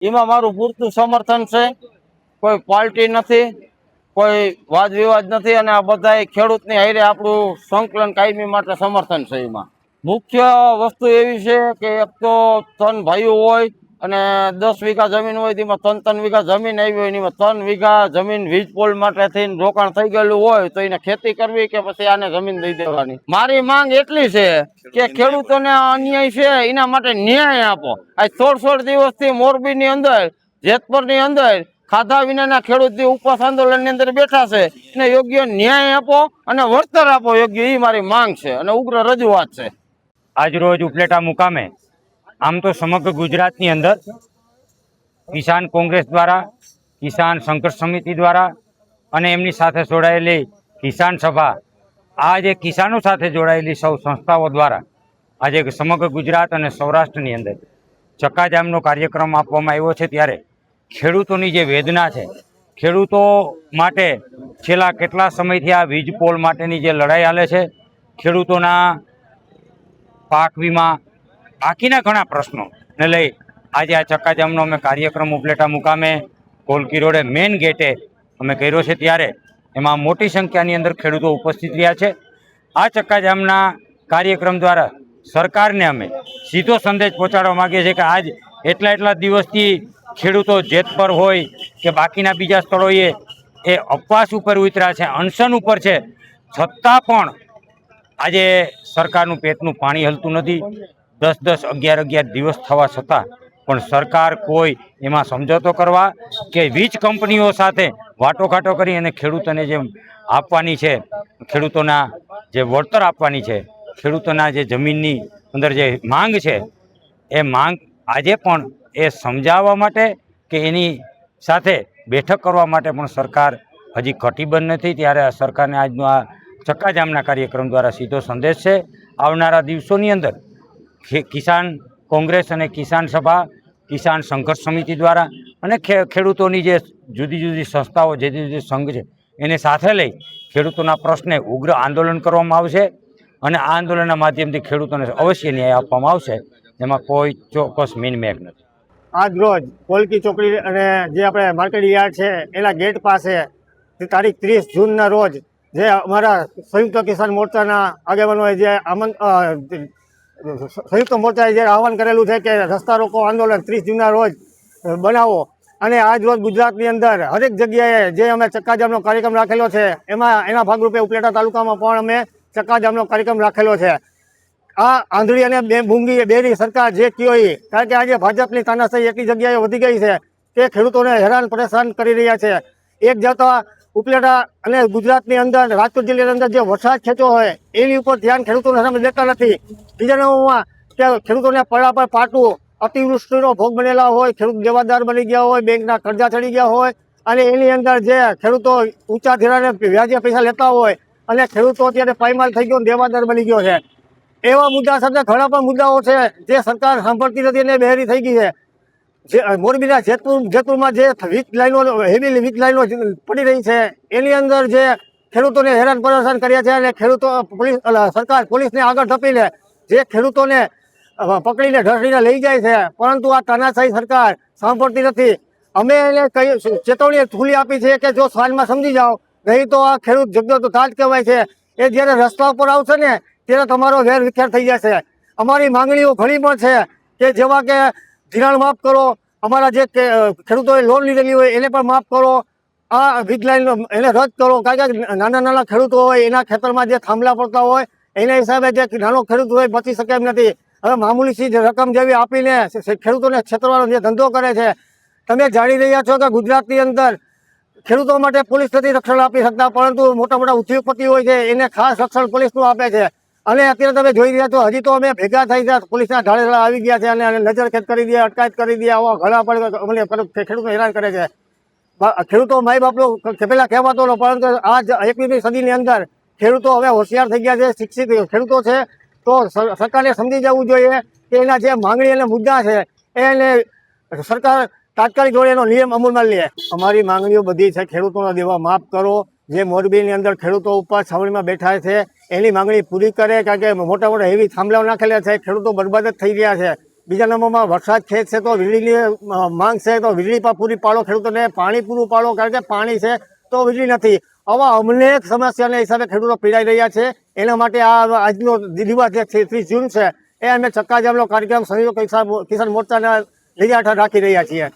એમાં મારું પૂરતું સમર્થન છે। કોઈ પાર્ટી નથી, કોઈ વાદ વિવાદ નથી અને આ બધા ખેડૂતની હારે આપણું સંકલન કાયમી માટે સમર્થન છે। એમાં મુખ્ય વસ્તુ એવી છે કે એક તો 3 ભાઈઓ હોય અને 10 વીઘા જમીન હોય તેમાં 3 વીઘા જમીન આવી હોય એમાં 3 વીઘા જમીન વીજ પોલ માટે થઈને રોકાણ થઈ ગયેલું હોય તો એને ખેતી કરવી કે પછી આને જમીન દઈ દેવાની। મારી માંગ એટલી છે કે ખેડૂતોને અન્યાય છે એના માટે ન્યાય આપો। આ 16 દિવસથી મોરબીની અંદર, જેતપુરની અંદર ખાધા વિનાના ખેડૂત જે ઉપવાસ આંદોલનની અંદર બેઠા છે એને યોગ્ય ન્યાય આપો અને વળતર આપો યોગ્ય, એ મારી માંગ છે અને ઉગ્ર રજૂઆત છે। આજ રોજ ઉપલેટા મુકામે આમ તો સમગ્ર ગુજરાતની અંદર કિસાન કોંગ્રેસ દ્વારા, કિસાન સંઘર્ષ સમિતિ દ્વારા અને એમની સાથે જોડાયેલી કિસાન સભા, આ જે કિસાનો સાથે જોડાયેલી સૌ સંસ્થાઓ દ્વારા આજે સમગ્ર ગુજરાત અને સૌરાષ્ટ્રની અંદર ચક્કાજામનો કાર્યક્રમ આપવામાં આવ્યો છે। ત્યારે ખેડૂતોની જે વેદના છે, ખેડૂતો માટે છેલ્લા કેટલા સમયથી આ વીજ પોલ માટેની જે લડાઈ ચાલે છે, ખેડૂતોના પાક વીમા બાકીના ઘણા પ્રશ્નોને લઈ આજે આ ચક્કાજામનો અમે કાર્યક્રમ ઉપલેટા મુકામે કોલકી રોડે મેઇન ગેટે અમે કર્યો છે। ત્યારે એમાં મોટી સંખ્યાની અંદર ખેડૂતો ઉપસ્થિત રહ્યા છે। આ ચક્કાજામના કાર્યક્રમ દ્વારા સરકારને અમે સીધો સંદેશ પહોંચાડવા માગીએ છીએ કે આજ એટલા દિવસથી ખેડૂતો જેતપર હોય કે બાકીના બીજા સ્થળોએ એ ઉપવાસ ઉપર ઉતર્યા છે, અનશન ઉપર છે, છતાં પણ આજે સરકારનું પેટનું પાણી હલતું નથી। 10-10, 11-11 દિવસ થવા છતાં પણ સરકાર કોઈ એમાં સમજૂતો કરવા કે વીજ કંપનીઓ સાથે વાટાઘાટો કરી અને ખેડૂતોને જે આપવાની છે, ખેડૂતોના જે વળતર આપવાની છે, ખેડૂતોના જે જમીનની અંદર જે માંગ છે એ માંગ આજે પણ એ સમજાવવા માટે કે એની સાથે બેઠક કરવા માટે પણ સરકાર હજી કટિબદ્ધ નથી। ત્યારે આ સરકારને આજનો આ ચક્કાજામના કાર્યક્રમ દ્વારા સીધો સંદેશ છે। આવનારા દિવસોની અંદર કિસાન કોંગ્રેસ અને કિસાન સભા, કિસાન સંઘર્ષ સમિતિ દ્વારા અને ખેડૂતોની જે જુદી જુદી સંસ્થાઓ, જુદી જુદી સંઘ છે એને સાથે લઈ ખેડૂતોના પ્રશ્ને ઉગ્ર આંદોલન કરવામાં આવશે અને આ આંદોલનના માધ્યમથી ખેડૂતોને અવશ્ય ન્યાય આપવામાં આવશે। એમાં કોઈ ચોક્કસ મીનમેક નથી। આજ રોજ કોલકી ચોકડી અને જે આપણે માર્કેટ યાર્ડ છે એના ગેટ પાસે તારીખ 30 જૂનના રોજ જે અમારા સંયુક્ત કિસાન મોરચાના આગેવાનોએ જે સંયુક્ત મોરચાએ જે આહવાન કરેલું છે કે રસ્તા રોકો આંદોલન 30 જૂનના રોજ બનાવો અને આજ રોજ ગુજરાતની અંદર હરેક જગ્યાએ જે અમે ચક્કાજામનો કાર્યક્રમ રાખેલો છે એના ભાગરૂપે ઉપલેટા તાલુકામાં પણ અમે ચક્કાજામનો કાર્યક્રમ રાખેલો છે। આ આંધળી અને મૂંગી બેની સરકાર જે કયો એ, કારણ કે આજે ભાજપની તાનાશાહી એટલી જગ્યાએ વધી ગઈ છે કે ખેડૂતોને હેરાન પરેશાન કરી રહ્યા છે। એક જતા ઉપલેટા અને ગુજરાતની અંદર, રાજકોટ જિલ્લાની અંદર જે વરસાદ ખેંચો હોય એની ઉપર ધ્યાન ખેડૂતોને સામે દેતા નથી। બીજા નંબરમાં કે ખેડૂતોને પડા પર પાટું, અતિવૃષ્ટિનો ભોગ બનેલા હોય, ખેડૂત દેવાદાર બની ગયા હોય, બેંકના કરજા ચડી ગયા હોય અને એની અંદર જે ખેડૂતો ઊંચા ધિરાણે વ્યાજે પૈસા લેતા હોય અને ખેડૂતો અત્યારે પાયમાલ થઈ ગયો, દેવાદાર બની ગયો છે। એવા મુદ્દા સાથે ઘણા પણ મુદ્દાઓ છે જે સરકાર સાંભળતી નથી અને બહેરી થઈ ગઈ છે। જે મોરબીના જેતપુરમાં જે વીજ લાઈનો, હેવી વીજ લાઈનો પડી રહી છે એની અંદર જે ખેડૂતોને હેરાન પરેશાન કર્યા છે અને ખેડૂતો સરકાર પોલીસને આગળ ધપીને જે ખેડૂતોને પકડીને ઢસડીને લઈ જાય છે, પરંતુ આ તાનાશાહી સરકાર સાંભળતી નથી। અમે એને ચેતવણી ખુલ્લી આપી છે કે જો શ્વાનમાં સમજી જાઓ, નહીં તો આ ખેડૂત જગદો તો તાજ કહેવાય છે, એ જ્યારે રસ્તા ઉપર આવશે ને ત્યારે તમારો વેર વિખેર થઈ જશે। અમારી માંગણીઓ ઘણી પણ છે કે જેવા કે ધિરાણ માફ કરો, અમારા જે ખેડૂતોએ લોન લીધેલી હોય એને પણ માફ કરો, આ વીજ લાઈન એને રદ કરો, કારણ કે નાના ખેડૂતો હોય એના ખેતરમાં જે થાંભલા પડતા હોય એના હિસાબે જે નાનો ખેડૂત હોય બચી શકે એમ નથી। હવે મામૂલી ચીજ રકમ જેવી આપીને ખેડૂતોને છેતરવાનો જે ધંધો કરે છે। તમે જાણી રહ્યા છો કે ગુજરાતની અંદર ખેડૂતો માટે પોલીસ નથી રક્ષણ આપી શકતા, પરંતુ મોટા ઉદ્યોગપતિ હોય છે એને ખાસ રક્ષણ પોલીસનું આપે છે। અને અત્યારે તમે જોઈ રહ્યા છો હજી તો અમે ભેગા થઈ ગયા, પોલીસના ઢાળે આવી ગયા છે અને નજરકેદ કરી દે, અટકાયત કરી દે, આવા ઘણા પણ ખેડૂતો હેરાન કરે છે। ખેડૂતો માય બાપનો પેલા કહેવાતો હતો, પરંતુ આ 21મી સદીની અંદર ખેડૂતો હવે હોશિયાર થઈ ગયા છે, શિક્ષિત ખેડૂતો છે। તો સરકારે સમજી જવું જોઈએ કે એના જે માંગણી અને મુદ્દા છે એને સરકાર તાત્કાલિક ધોરણે એનો નિયમ અમલમાં લે। અમારી માંગણીઓ બધી છે, ખેડૂતોના દેવા માફ કરો, જે મોરબીની અંદર ખેડૂતો ઉપર છાવણીમાં બેઠા છે એની માંગણી પૂરી કરે, કારણ કે મોટા હેવી થાંભલાઓ નાખેલા છે, ખેડૂતો બરબાદ જ થઈ રહ્યા છે। બીજા નંબરમાં વરસાદ ખેત છે તો વીજળીની માંગ છે તો વીજળી પણ પૂરી પાડો, ખેડૂતોને પાણી પૂરું પાડો, કારણ કે પાણી છે તો વીજળી નથી. આવા અનેક સમસ્યાના હિસાબે ખેડૂતો પીડાઈ રહ્યા છે. એના માટે આ આજનો દિવસ જે 30 જૂન છે એ અમે ચક્કાજામનો કાર્યક્રમ સંયુક્ત કિસાન મોરચાના લીધે રાખી રહ્યા છીએ.